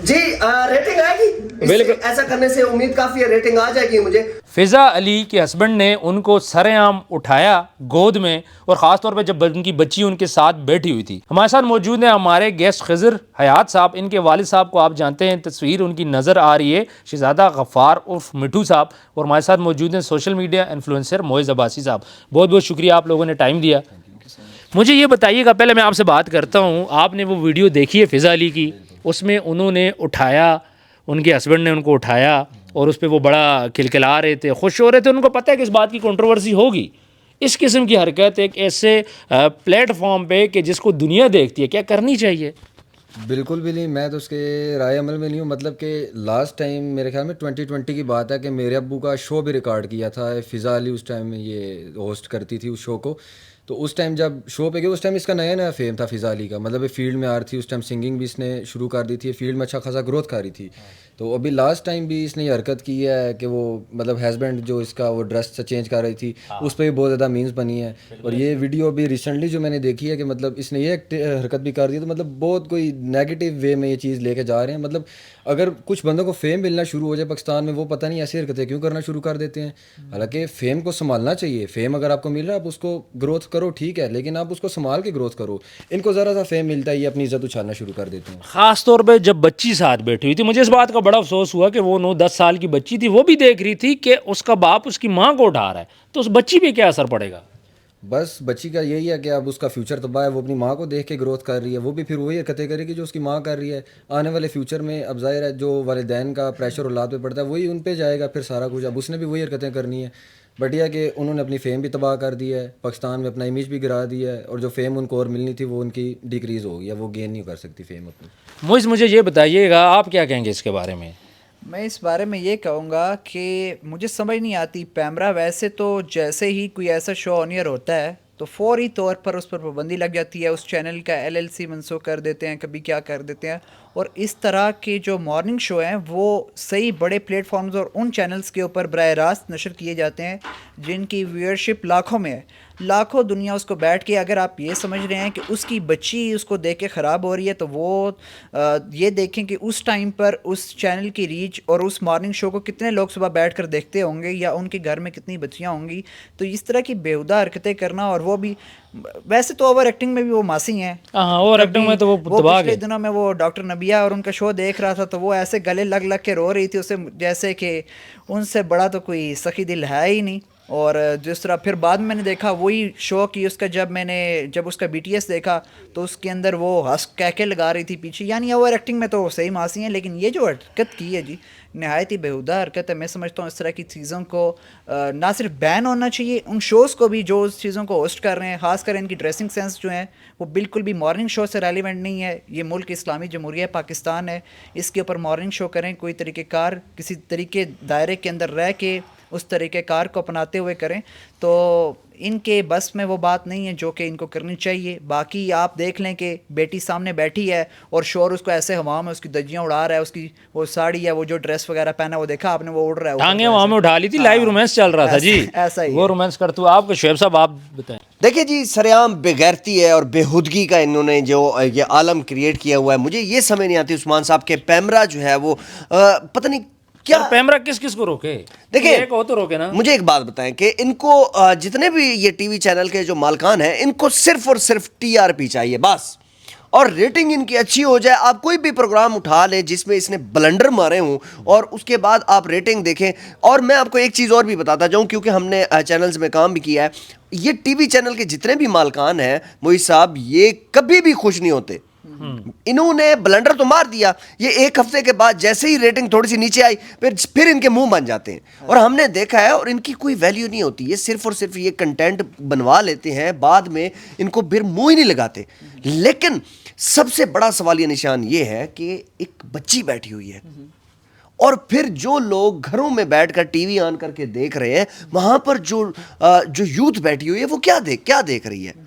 जी rating आएगी बिल्कुल। ऐसा करने से उम्मीद काफी है, रेटिंग आ जाएगी मुझे। फिज़ा अली के हस्बैंड ने उनको सरेआम उठाया गोद में, और ख़ास तौर पे जब उनकी बच्ची उनके साथ बैठी हुई थी। हमारे साथ मौजूद हैं हमारे गेस्ट खिज़र हयात साहब। इनके वालिद साहब को आप जानते हैं, तस्वीर उनकी नज़र आ रही है, शहज़ादा गफ़ार उर्फ मिठू साहब। और हमारे साथ मौजूद हैं social media influencer Moiz Abbasi साहब। बहुत बहुत शुक्रिया, आप लोगों ने टाइम दिया। मुझे ये बताइएगा, पहले मैं आपसे बात करता हूँ, आपने वो वीडियो देखी है फ़िज़ा अली की? उसमें उन्होंने उठाया, उनके हस्बैंड ने उनको उठाया और उस पर वो बड़ा खिलखिला रहे थे, खुश हो रहे थे। उनको पता है कि इस बात की कंट्रोवर्सी होगी। इस किस्म की हरकत एक ऐसे प्लेटफॉर्म पे कि जिसको दुनिया देखती है, क्या करनी चाहिए? बिल्कुल भी नहीं, मैं तो उसके राय अमल में नहीं हूँ। मतलब कि लास्ट टाइम मेरे ख्याल में 2020 की बात है कि मेरे अब्बू का शो भी रिकॉर्ड किया था फ़िज़ा अली, उस टाइम में ये होस्ट करती थी उस शो को। तो उस टाइम जब शो पे गए, उस टाइम इसका नया नया फेम था फ़िज़ा अली का, मतलब ये फील्ड में आ रही थी उस टाइम, सिंगिंग भी इसने शुरू कर दी थी, फील्ड में अच्छा खासा ग्रोथ कर रही थी। तो अभी लास्ट टाइम भी इसने ये हरकत की है कि वो मतलब हस्बैंड जो इसका वो ड्रेस चेंज कर रही थी, उस पर भी बहुत ज़्यादा मीम्स बनी है। और ये वीडियो अभी रिसेंटली जो मैंने देखी है कि मतलब इसने ये हरकत भी कर दी, तो मतलब बहुत कोई नेगेटिव वे में ये चीज़ लेके जा रहे हैं। मतलब अगर कुछ बंदों को फेम मिलना शुरू हो जाए पाकिस्तान में, वो पता नहीं ऐसी हरकतें क्यों करना शुरू कर देते हैं। हालांकि फेम को संभालना चाहिए, फेम अगर आपको मिल रहा है आप उसको ग्रोथ करो, ठीक है, लेकिन आप उसको संभाल के ग्रोथ करो। इनको ज़रा सा फेम मिलता है, ये अपनी इज्जत उछालना शुरू कर देते हैं। ख़ास तौर पे जब बच्ची साथ बैठी हुई थी, मुझे इस बात का बड़ा अफसोस हुआ कि वो 9-10 साल की बच्ची थी, वो भी देख रही थी कि उसका बाप उसकी माँ को उठा रहा है, तो उस बच्ची पे क्या असर पड़ेगा? बस बच्ची का यही है कि अब उसका फ्यूचर तबाह है, वो अपनी माँ को देख के ग्रोथ कर रही है, वो भी फिर वही हरकतें करेगी जो उसकी माँ कर रही है। आने वाले फ्यूचर में अब जाहिर है जो वालिदैन का प्रेशर औलाद पे पड़ता है वही उन पे जाएगा फिर सारा कुछ। अब उसने भी वही हरकतें करनी है। बट यह कि उन्होंने अपनी फेम भी तबाह कर दी है, पाकिस्तान में अपना इमेज भी गिरा दी है, और जो फेम उनको और मिलनी थी वो उनकी डिक्रीज़ हो गई है, वो गेन नहीं कर सकती फेम अपनी। मुझे ये बताइएगा, आप क्या कहेंगे इसके बारे में? मैं इस बारे में ये कहूँगा कि मुझे समझ नहीं आती पैमरा। वैसे तो जैसे ही कोई ऐसा शो ऑन एयर होता है तो फौरी तौर पर उस पर पाबंदी लग जाती है, उस चैनल का एलएलसी मनसूख कर देते हैं, कभी क्या कर देते हैं। और इस तरह के जो मॉर्निंग शो हैं वो सही बड़े प्लेटफॉर्म्स और उन चैनल्स के ऊपर बराह रास्त नशर किए जाते हैं जिनकी व्यूअरशिप लाखों में है। लाखों दुनिया उसको बैठ के, अगर आप ये समझ रहे हैं कि उसकी बच्ची उसको देख के ख़राब हो रही है, तो वो ये देखें कि उस टाइम पर उस चैनल की रीच और उस मॉर्निंग शो को कितने लोग सुबह बैठ कर देखते होंगे, या उनके घर में कितनी बच्चियाँ होंगी। तो इस तरह की बेहुदा हरकतें करना, और वो भी वैसे तो ओवर एक्टिंग में भी वो मासी हैं। हाँ, ओवर एक्टिंग में तो वो तबाह पिछले है। दिनों में वो डॉक्टर नबिया और उनका शो देख रहा था, तो वो ऐसे गले लग लग के रो रही थी उसे, जैसे कि उनसे बड़ा तो कोई सखी दिल है ही नहीं। और जिस तरह फिर बाद में मैंने देखा वही शो की उसका, जब उसका बीटीएस देखा तो उसके अंदर वो हंस कहके लगा रही थी पीछे। यानी ओवर एक्टिंग में तो सही मासी हैं, लेकिन ये जो हरकत की है जी, नहायत ही बेहुदा हरकत है। मैं समझता हूँ इस तरह की चीज़ों को ना सिर्फ बैन होना चाहिए, उन शोज़ को भी जो उस चीज़ों को होस्ट कर रहे हैं, खासकर इनकी ड्रेसिंग सेंस जो है वो बिल्कुल भी मॉर्निंग शो से रेलिवेंट नहीं है। ये मुल्क इस्लामी जमहूरिया पाकिस्तान है, इसके ऊपर मॉर्निंग शो करें, कोई तरीक़ेकार किसी तरीके दायरे के अंदर रह के उस तरीक़ेकार को अपनाते हुए करें। तो इनके बस में वो बात नहीं है जो कि इनको करनी चाहिए। बाकी आप देख लें कि बेटी सामने बैठी है और शोर उसको ऐसे हवा में उसकी धज्जियाँ उड़ा रहा है, उसकी वो साड़ी है, वो जो ड्रेस वगैरह पहना वो देखा आपने, वो उड़ रहा है, टांगे वहाँ में उठा ली थी, लाइव रोमांस चल रहा था जी। ऐसा ही वो है। रोमांस करते हुए आपको शोएब साहब आप बताएं। देखिए जी, सरेआम बेगैरती है और बेहुदगी का इन्होंने जो ये आलम क्रिएट किया हुआ है। मुझे ये समझ नहीं आती उस्मान साहब के पैमरा जो है वो पता नहीं क्या कैमरा किस किस को रोके? देखिए, एक हो तो रोके ना। मुझे एक बात बताएं कि इनको जितने भी ये टीवी चैनल के जो मालकान हैं, इनको सिर्फ और सिर्फ टीआरपी चाहिए बस, और रेटिंग इनकी अच्छी हो जाए। आप कोई भी प्रोग्राम उठा लें जिसमें इसने ब्लंडर मारे हों और उसके बाद आप रेटिंग देखें। और मैं आपको एक चीज़ और भी बताता जाऊं, क्योंकि हमने चैनल्स में काम भी किया है, ये टीवी चैनल के जितने भी मालकान हैं मोहित साहब, ये कभी भी खुश नहीं होते। इन्होंने ब्लंडर तो मार दिया, ये एक हफ्ते के बाद जैसे ही रेटिंग थोड़ी सी नीचे आई फिर इनके मुंह बन जाते हैं, और हमने देखा है। और इनकी कोई वैल्यू नहीं होती, ये सिर्फ और सिर्फ ये कंटेंट बनवा लेते हैं, बाद में इनको फिर मुंह ही नहीं लगाते। लेकिन सबसे बड़ा सवालिया निशान ये है कि एक बच्ची बैठी हुई है, और फिर जो लोग घरों में बैठकर टीवी ऑन करके देख रहे हैं, वहां पर जो यूथ बैठी हुई है वो क्या देख रही है।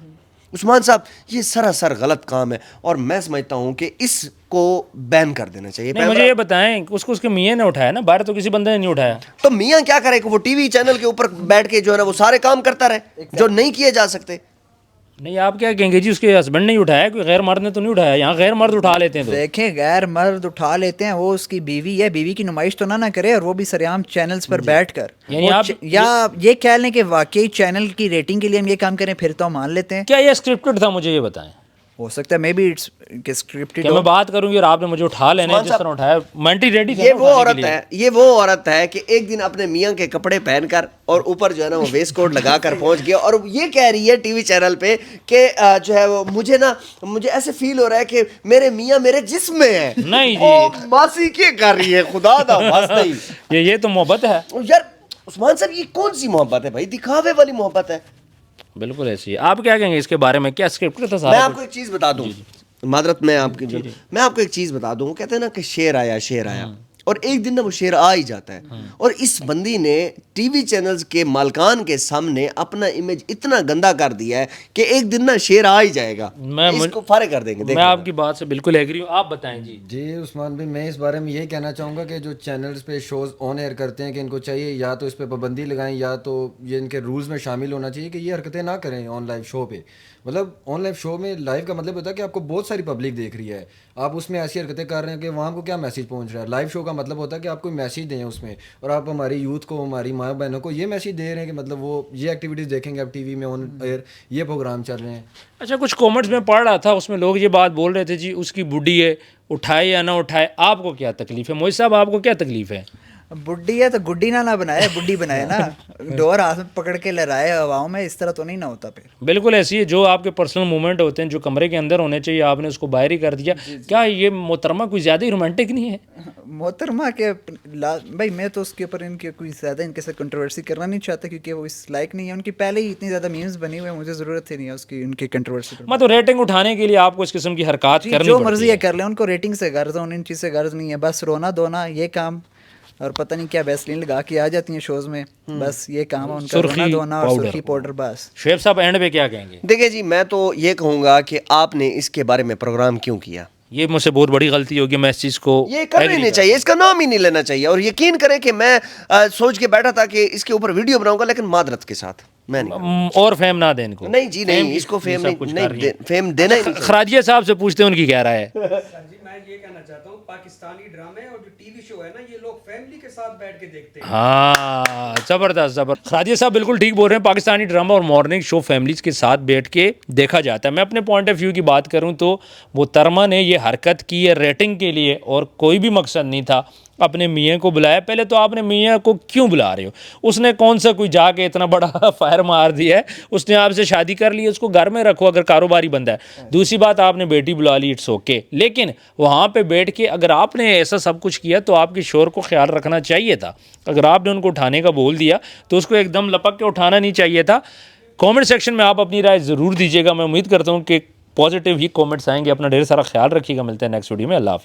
उस्मान साहब, ये सरासर गलत काम है, और मैं समझता हूं कि इसको बैन कर देना चाहिए। नहीं, मुझे ये बताएं, उसको उसके मियाँ ने उठाया ना, बाहर तो किसी बंदे ने नहीं उठाया। तो मियाँ क्या करे कि वो टीवी चैनल के ऊपर बैठ के जो है ना वो सारे काम करता रहे जो नहीं किए जा सकते। नहीं आप क्या कहेंगे जी, उसके हस्बैंड ने उठाया, कोई गैर मर्द ने तो नहीं उठाया? यहाँ गैर मर्द उठा लेते हैं तो। देखें, गैर मर्द उठा लेते हैं, वो उसकी बीवी है, बीवी की नुमाइश तो ना करे, और वो भी सरेआम चैनल्स पर बैठ कर। यानी आप या ये कह लें कि वाकई चैनल की रेटिंग के लिए हम ये काम करें, फिर तो हम मान लेते हैं। क्या ये स्क्रिप्टेड था, मुझे ये बताएं। हो सकता है मे बी इट्स स्क्रिप्टेड क्या मैं बात करूंगी और आपने मुझे उठा लेना है जिस तरह उठाया? मेंटी रेडी ये वो औरत है, ये वो औरत है कि एक दिन अपने मियाँ के कपड़े पहनकर और ऊपर जो है ना वो वेस्ट कोट लगा कर पहुंच गया, और ये कह रही है टीवी चैनल पे कि जो है वो मुझे ऐसे फील हो रहा है कि मेरे मियाँ मेरे जिस्म में है। नहीं जी। ओ, मासी क्या कर रही है, खुदा दा बस नहीं। ये तो मोहब्बत है यार उस्मान साहब, ये कौन सी मोहब्बत है भाई, दिखावे वाली मोहब्बत है। बिल्कुल ऐसी है। आप क्या कहेंगे इसके बारे में, क्या स्क्रिप्टेड था मैं सारा आपको एक चीज बता दूं, मादरत मैं आपको एक चीज बता दूं। कहते हैं ना कि शेर आया और एक दिन ना वो शेर आ ही जाता है। और इस बंदी ने टीवी चैनल्स के मालकान के सामने अपना इमेज इतना गंदा कर दिया है कि एक दिन ना शेर आ ही जाएगा, इसको फारे कर देंगे। मैं आपकी बात से बिल्कुल एग्री हूँ। आप बताएं जी। जी उस्मान भाई, मैं इस बारे में यही कहना चाहूँगा कि जो चैनल्स पे शोज़ ऑन एयर करते हैं कि इनको चाहिए या तो इस पे पाबंदी लगाएं, या तो ये इनके रूल्स में शामिल होना चाहिए कि ये हरकतें ना करें ऑन लाइव शो पे। मतलब ऑन लाइव शो में लाइव का मतलब होता है कि आपको बहुत सारी पब्लिक देख रही है, आप उसमें ऐसी हरकतें कर रहे हैं कि वहाँ को क्या मैसेज पहुँच रहा है। लाइव शो का मतलब होता है कि आप कोई मैसेज दें उसमें, और आप हमारी यूथ को, हमारी माँ बहनों को ये मैसेज दे रहे हैं कि मतलब वो ये एक्टिविटीज़ देखेंगे अब टीवी में ऑन एयर, ये प्रोग्राम चल रहे हैं। अच्छा, कुछ कमेंट्स में पढ़ रहा था, उसमें लोग ये बात बोल रहे थे जी उसकी बुढ़ी है, उठाए या ना उठाए, आपको क्या तकलीफ है? मोहित साहब आपको क्या तकलीफ है? बुड्ढी है तो गुड्डी ना बनाए, बुड्ढी बनाए ना। डोर हाथ में पकड़ के लहराए हवाओं में, इस तरह तो नहीं ना होता फिर। बिल्कुल ऐसी है, जो आपके पर्सनल मोमेंट होते हैं जो कमरे के अंदर होने चाहिए आपने उसको बाहर ही कर दिया। क्या ये मोहतरमा कोई ज़्यादा ही रोमांटिक नहीं है? मोहतरमा के भाई, मैं तो उसके ऊपर इनके कोई ज़्यादा इनके साथ कंट्रोवर्सी करना नहीं चाहता, क्योंकि वो इस लायक नहीं है। उनकी पहले ही इतनी ज़्यादा मीम्स बनी हुई है, मुझे ज़रूरत ही नहीं है उसकी उनकी कंट्रोवर्सी। मतलब रेटिंग उठाने के लिए आपको इस किस्म की हरकत करनी जो मर्जी है कर ले, उनको रेटिंग से गर्ज है, उन चीज़ से गर्ज नहीं है। बस रोना धोना ये काम, और पता नहीं क्या वैसलीन लगा के आ जाती हैं शोज में, बस ये काम है उनका, रोना धोना और सुर्खी पाउडर बस। शेफ साहब एंड पे क्या कहेंगे? देखिए जी, मैं तो ये कहूँगा कि आपने इसके बारे में प्रोग्राम क्यों किया, ये मुझसे बहुत बड़ी गलती होगी। मैं इस चीज़ को ये कर ही नहीं चाहिए, इसका नाम ही नहीं लेना चाहिए। और यकीन करें कि मैं सोच के बैठा था कि इसके ऊपर वीडियो बनाऊंगा, लेकिन मादरत के साथ मैं नहीं। और फेम ना दें इनको। नहीं जी नहीं, इसको फेम नहीं, फेम देना ही नहीं। खराजिया साहब से पूछते हैं उनकी क्या राय है। जी मैं ये कहना चाहता हूँ, पाकिस्तानी ड्रामे और जो टीवी शो है ना, ये लोग फैमिली के साथ बैठ के देखते हैं। हाँ, जबरदस्त। खराजिया साहब बिल्कुल ठीक बोल रहे हैं। पाकिस्तानी ड्रामा और मॉर्निंग शो फैमिलीज के साथ बैठ के देखा जाता है। मैं अपने पॉइंट ऑफ व्यू की बात करूं तो वो तरमा ने ये हरकत की है रेटिंग के लिए, और कोई भी मकसद नहीं था। अपने मियाँ को बुलाया, पहले तो आपने मियाँ को क्यों बुला रहे हो? उसने कौन सा कोई जाके इतना बड़ा फायर मार दिया है? उसने आपसे शादी कर ली, उसको घर में रखो अगर कारोबारी बंदा है। दूसरी बात, आपने बेटी बुला ली, इट्स ओके, लेकिन वहाँ पे बैठ के अगर आपने ऐसा सब कुछ किया तो आपके शोर को ख्याल रखना चाहिए था। अगर आपने उनको उठाने का बोल दिया तो उसको एकदम लपक के उठाना नहीं चाहिए था। कमेंट सेक्शन में आप अपनी राय ज़रूर दीजिएगा। मैं उम्मीद करता हूँ कि पॉजिटिव ही कमेंट्स आएंगे। अपना ढेर सारा ख्याल रखिएगा। मिलते हैं नेक्स्ट वीडियो में। अल्लाह हाफिज़।